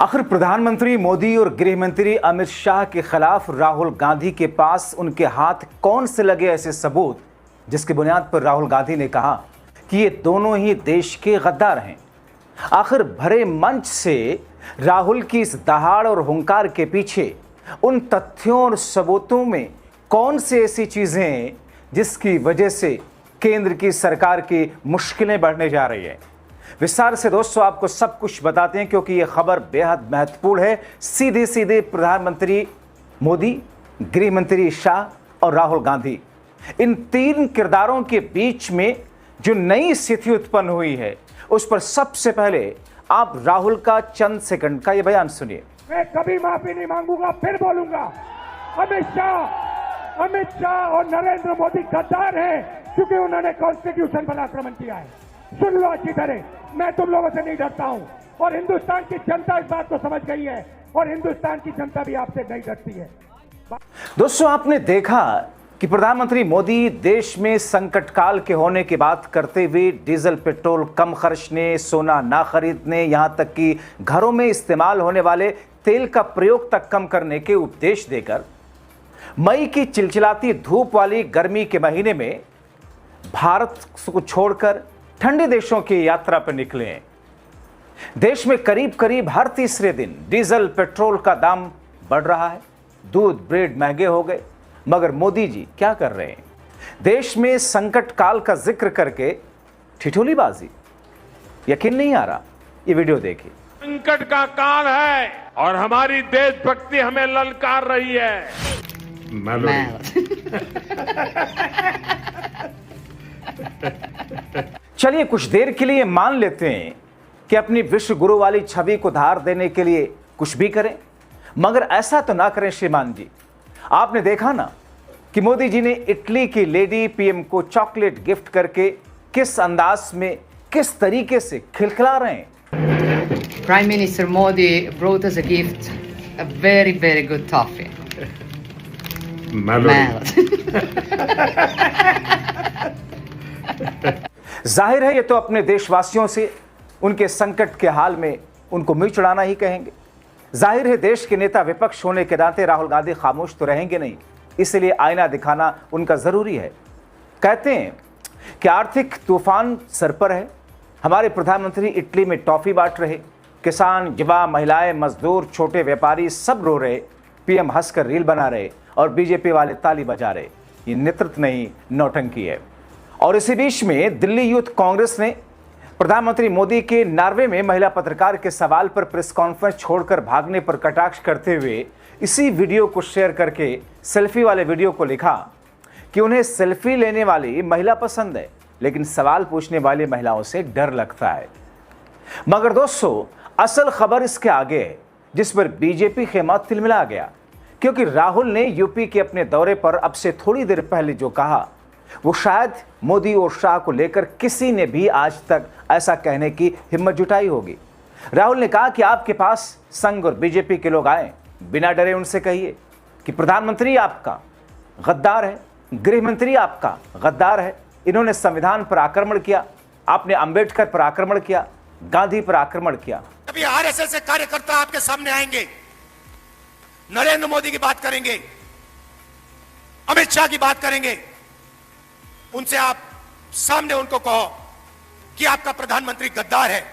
आखिर प्रधानमंत्री मोदी और गृह मंत्री अमित शाह के खिलाफ राहुल गांधी के पास उनके हाथ कौन से लगे ऐसे सबूत जिसकी बुनियाद पर राहुल गांधी ने कहा कि ये दोनों ही देश के गद्दार हैं। आखिर भरे मंच से राहुल की इस दहाड़ और हुंकार के पीछे उन तथ्यों और सबूतों में कौन सी ऐसी चीजें हैं जिसकी वजह से केंद्र की सरकार की मुश्किलें बढ़ने जा रही है। विस्तार से दोस्तों आपको सब कुछ बताते हैं क्योंकि यह खबर बेहद महत्वपूर्ण है। सीधे सीधे प्रधानमंत्री मोदी, गृह मंत्री शाह और राहुल गांधी, इन तीन किरदारों के बीच में जो नई स्थिति उत्पन्न हुई है उस पर सबसे पहले आप राहुल का चंद सेकंड का यह बयान सुनिए। मैं कभी माफी नहीं मांगूंगा, फिर बोलूंगा। अमित शाह और नरेंद्र मोदी गद्दार हैं क्योंकि उन्होंने कॉन्स्टिट्यूशन पर आक्रमण किया है। सुन लो अच्छी तरह, मैं तुम लोगों से नहीं डरता हूं और हिंदुस्तान की जनता इस बात को समझ गई है और हिंदुस्तान की जनता भी आपसे नहीं डरती है। दोस्तों आपने देखा कि प्रधानमंत्री मोदी देश में संकट काल के होने की बात करते हुए डीजल पेट्रोल कम खर्चने, सोना ना खरीदने, यहां तक कि घरों में इस्तेमाल होने वाले तेल का प्रयोग तक कम करने के उपदेश देकर मई की चिलचिलाती धूप वाली गर्मी के महीने में भारत को छोड़कर ठंडे देशों की यात्रा पर निकले हैं। देश में करीब करीब हर तीसरे दिन डीजल पेट्रोल का दाम बढ़ रहा है, दूध ब्रेड महंगे हो गए, मगर मोदी जी क्या कर रहे हैं? देश में संकट काल का जिक्र करके ठिठोलीबाजी। यकीन नहीं आ रहा, ये वीडियो देखिए। संकट का काल है और हमारी देशभक्ति हमें ललकार रही है। चलिए कुछ देर के लिए मान लेते हैं कि अपनी विश्व गुरु वाली छवि को धार देने के लिए कुछ भी करें, मगर ऐसा तो ना करें श्रीमान जी। आपने देखा ना कि मोदी जी ने इटली की लेडी पीएम को चॉकलेट गिफ्ट करके किस अंदाज में, किस तरीके से खिलखिला रहे हैं। Prime Minister Modi brought us a gift, a very, very good toffee. जाहिर है ये तो अपने देशवासियों से उनके संकट के हाल में उनको मुंह चढ़ाना ही कहेंगे। जाहिर है देश के नेता विपक्ष होने के नाते राहुल गांधी खामोश तो रहेंगे नहीं, इसलिए आईना दिखाना उनका जरूरी है। कहते हैं कि आर्थिक तूफान सर पर है। हमारे प्रधानमंत्री इटली में टॉफी बांट रहे, किसान, युवा, महिलाएं, मजदूर, छोटे व्यापारी सब रो रहे, पीएम हंसकर रील बना रहे और बीजेपी वाले ताली बजा रहे। ये नेतृत्व नहीं, नौटंकी है। और इसी बीच में दिल्ली यूथ कांग्रेस ने प्रधानमंत्री मोदी के नॉर्वे में महिला पत्रकार के सवाल पर प्रेस कॉन्फ्रेंस छोड़कर भागने पर कटाक्ष करते हुए इसी वीडियो को शेयर करके सेल्फी वाले वीडियो को लिखा कि उन्हें सेल्फी लेने वाली महिला पसंद है, लेकिन सवाल पूछने वाली महिलाओं से डर लगता है। मगर दोस्तों असल खबर इसके आगे है, जिस पर बीजेपी खेमा तिलमिला गया, क्योंकि राहुल ने यूपी के अपने दौरे पर अब से थोड़ी देर पहले जो कहा वो शायद मोदी और शाह को लेकर किसी ने भी आज तक ऐसा कहने की हिम्मत जुटाई होगी। राहुल ने कहा कि आपके पास संघ और बीजेपी के लोग आए, बिना डरे उनसे कहिए कि प्रधानमंत्री आपका गद्दार है, गृह मंत्री आपका गद्दार है। इन्होंने संविधान पर आक्रमण किया, आपने अंबेडकर पर आक्रमण किया, गांधी पर आक्रमण किया। अभी आरएसएस से कार्यकर्ता आपके सामने आएंगे, नरेंद्र मोदी की बात करेंगे, अमित शाह की बात करेंगे, उनसे आप सामने उनको कहो कि आपका प्रधानमंत्री गद्दार है,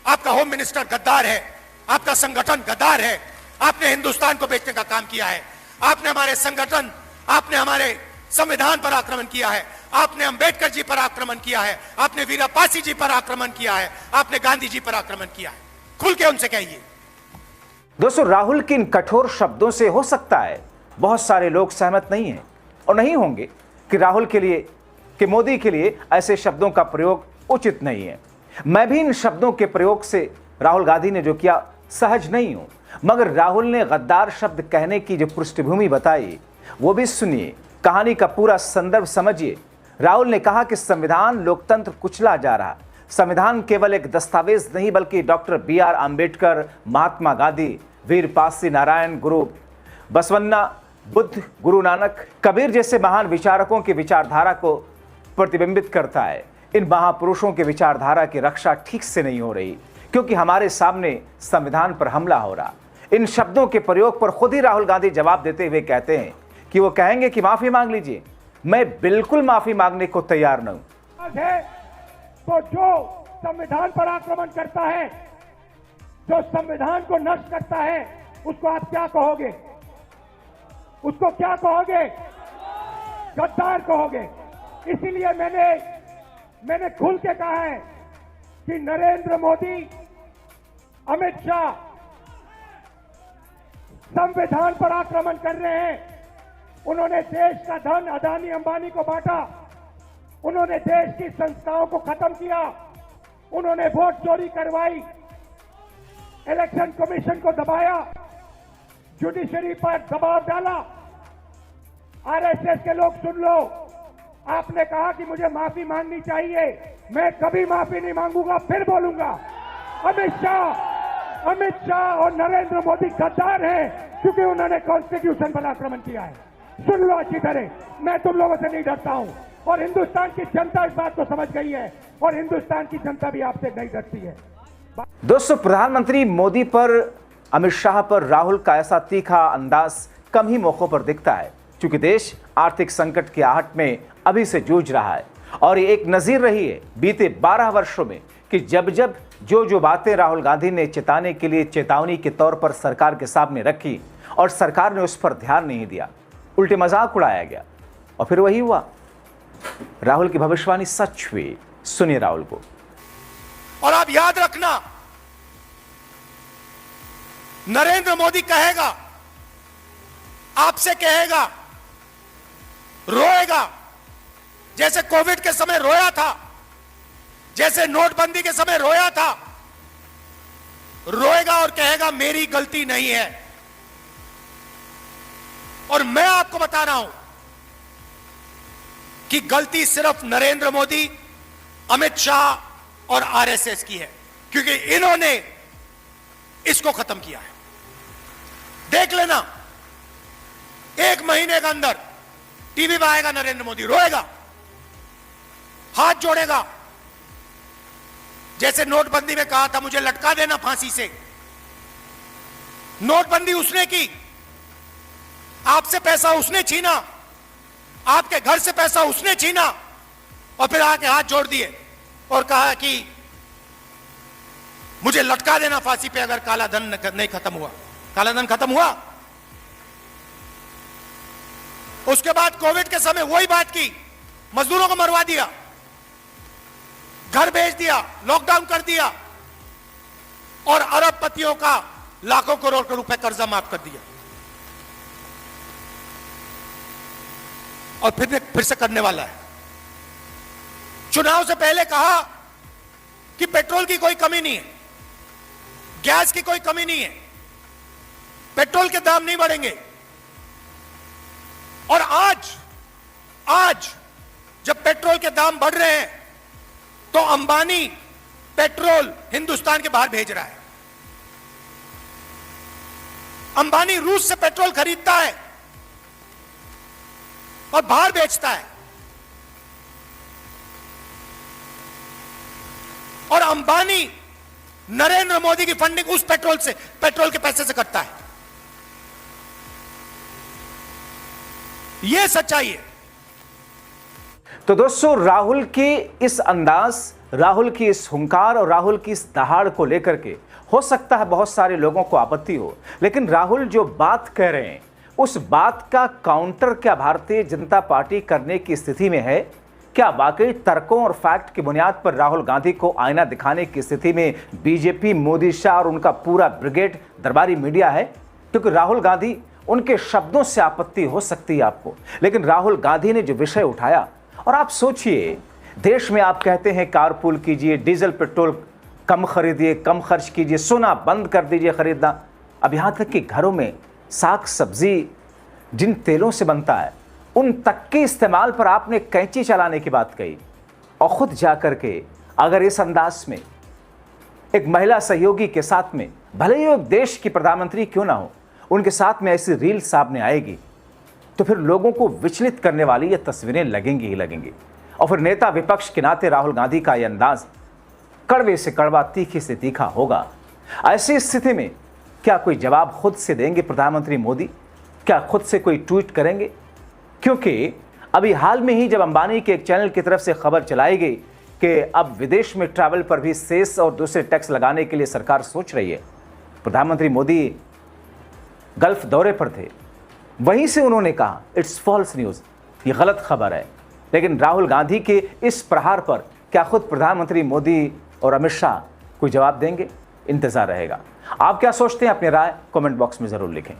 आपका होम मिनिस्टर गद्दार है, आपका संगठन गद्दार है, आपने हिंदुस्तान को बेचने का काम किया है, आपने हमारे संगठन, आपने हमारे संविधान पर आक्रमण किया है, आपने अंबेडकर जी पर आक्रमण किया है, आपने वीरापासी जी पर आक्रमण किया है, आपने गांधी जी पर आक्रमण किया है। खुल के उनसे कहिए। दोस्तों राहुल के इन कठोर शब्दों से हो सकता है बहुत सारे लोग सहमत नहीं हैं और नहीं होंगे कि राहुल के लिए, कि मोदी के लिए ऐसे शब्दों का प्रयोग उचित नहीं है। मैं भी इन शब्दों के प्रयोग से राहुल गांधी ने जो किया सहज नहीं हूं, मगर राहुल ने गद्दार शब्द कहने की जो पृष्ठभूमि बताई वो भी सुनिए, कहानी का पूरा संदर्भ समझिए। राहुल ने कहा कि संविधान, लोकतंत्र कुचला जा रहा। संविधान केवल एक दस्तावेज नहीं बल्कि डॉक्टर BR आम्बेडकर, महात्मा गांधी, वीर पासी नारायण, गुरु बसवन्ना, बुद्ध, गुरु नानक, कबीर जैसे महान विचारकों की विचारधारा को प्रतिबिंबित करता है। इन महापुरुषों की विचारधारा की रक्षा ठीक से नहीं हो रही। क्योंकि हमारे सामने संविधान पर हमला हो रहा। इन शब्दों के प्रयोग पर खुद ही राहुल गांधी जवाब देते हुए कहते हैं कि वो कहेंगे कि माफी मांग लीजिए। मैं बिल्कुल माफी मांगने को तैयार न हूं। तो जो संविधान पर आक्रमण करता है, जो संविधान को नष्ट करता है, उसको आप क्या कहोगे? उसको क्या कहोगे? गद्दार कहोगे। इसीलिए मैंने खुल के कहा है कि नरेंद्र मोदी, अमित शाह संविधान पर आक्रमण कर रहे हैं। उन्होंने देश का धन अदानी अंबानी को बांटा, उन्होंने देश की संस्थाओं को खत्म किया, उन्होंने वोट चोरी करवाई, इलेक्शन कमीशन को दबाया, जुडिशरी पर दबाव डाला। आरएसएस के लोग सुन लो, आपने कहा कि मुझे माफी मांगनी चाहिए, मैं कभी माफी नहीं मांगूंगा, फिर बोलूंगा। अमित शाह और नरेंद्र मोदी गद्दार हैं क्योंकि उन्होंने कॉन्स्टिट्यूशन पर आक्रमण किया है। सुन लो अच्छी तरह, मैं तुम लोगों से नहीं डरता हूं और हिंदुस्तान की जनता इस बात को समझ गई है और हिंदुस्तान की जनता भी आपसे नहीं डरती है। दोस्तों, प्रधानमंत्री मोदी पर, अमित शाह पर राहुल का ऐसा तीखा अंदाज कम ही मौकों पर दिखता है, क्योंकि देश आर्थिक संकट की आहट में अभी से जूझ रहा है। और ये एक नजीर रही है बीते 12 वर्षों में कि जब जब जो बातें राहुल गांधी ने चेताने के लिए चेतावनी के तौर पर सरकार के सामने रखी और सरकार ने उस पर ध्यान नहीं दिया, उल्टे मजाक उड़ाया गया और फिर वही हुआ। राहुल की भविष्यवाणी सच हुई। सुनिए राहुल को। और आप याद रखना, नरेंद्र मोदी कहेगा, आपसे कहेगा, रोएगा, जैसे कोविड के समय रोया था, जैसे नोटबंदी के समय रोया था, रोएगा और कहेगा मेरी गलती नहीं है। और मैं आपको बता रहा हूं कि गलती सिर्फ नरेंद्र मोदी, अमित शाह और आरएसएस की है, क्योंकि इन्होंने इसको खत्म किया है। देख लेना, 1 महीने के अंदर टीवी पे आएगा नरेंद्र मोदी, रोएगा, हाथ जोड़ेगा, जैसे नोटबंदी में कहा था मुझे लटका देना फांसी से। नोटबंदी उसने की, आपसे पैसा उसने छीना, आपके घर से पैसा उसने छीना और फिर आके हाथ जोड़ दिए और कहा कि मुझे लटका देना फांसी पे अगर काला धन नहीं खत्म हुआ। काला धन खत्म हुआ। उसके बाद कोविड के समय वही बात की, मजदूरों को मरवा दिया, घर भेज दिया, लॉकडाउन कर दिया और अरबपतियों का लाखों करोड़ रुपए कर्जा माफ कर दिया। और फिर से करने वाला है। चुनाव से पहले कहा कि पेट्रोल की कोई कमी नहीं है, गैस की कोई कमी नहीं है, पेट्रोल के दाम नहीं बढ़ेंगे। और आज जब पेट्रोल के दाम बढ़ रहे हैं तो अंबानी पेट्रोल हिंदुस्तान के बाहर भेज रहा है। अंबानी रूस से पेट्रोल खरीदता है और बाहर बेचता है। और अंबानी नरेंद्र मोदी की फंडिंग उस पेट्रोल के पैसे से करता है। यह सच्चाई है। तो दोस्तों, राहुल की इस अंदाज, राहुल की इस हुंकार और राहुल की इस दहाड़ को लेकर के हो सकता है बहुत सारे लोगों को आपत्ति हो, लेकिन राहुल जो बात कह रहे हैं उस बात का काउंटर क्या भारतीय जनता पार्टी करने की स्थिति में है? क्या वाकई तर्कों और फैक्ट की बुनियाद पर राहुल गांधी को आईना दिखाने की स्थिति में बीजेपी, मोदी, शाह और उनका पूरा ब्रिगेड दरबारी मीडिया है? क्योंकि राहुल गांधी, उनके शब्दों से आपत्ति हो सकती है आपको, लेकिन राहुल गांधी ने जो विषय उठाया, और आप सोचिए, देश में आप कहते हैं कारपूल कीजिए, डीजल पेट्रोल कम खरीदिए, कम खर्च कीजिए, सोना बंद कर दीजिए खरीदना, अब यहाँ तक कि घरों में साग सब्जी जिन तेलों से बनता है उन तक के इस्तेमाल पर आपने कैंची चलाने की बात कही। और खुद जाकर के अगर इस अंदाज में एक महिला सहयोगी के साथ में, भले ही एक देश की प्रधानमंत्री क्यों ना हो, उनके साथ में ऐसी रील सामने आएगी तो फिर लोगों को विचलित करने वाली ये तस्वीरें लगेंगी ही लगेंगी। और फिर नेता विपक्ष के नाते राहुल गांधी का ये अंदाज कड़वे से कड़वा, तीखे से तीखा होगा। ऐसी स्थिति में क्या कोई जवाब खुद से देंगे प्रधानमंत्री मोदी? क्या खुद से कोई ट्वीट करेंगे? क्योंकि अभी हाल में ही जब अंबानी के एक चैनल की तरफ से खबर चलाई गई कि अब विदेश में ट्रैवल पर भी सेस और दूसरे टैक्स लगाने के लिए सरकार सोच रही है, प्रधानमंत्री मोदी गल्फ दौरे पर थे, वहीं से उन्होंने कहा इट्स फॉल्स न्यूज़, ये गलत खबर है। लेकिन राहुल गांधी के इस प्रहार पर क्या खुद प्रधानमंत्री मोदी और अमित शाह कोई जवाब देंगे? इंतजार रहेगा। आप क्या सोचते हैं? अपनी राय कमेंट बॉक्स में जरूर लिखें।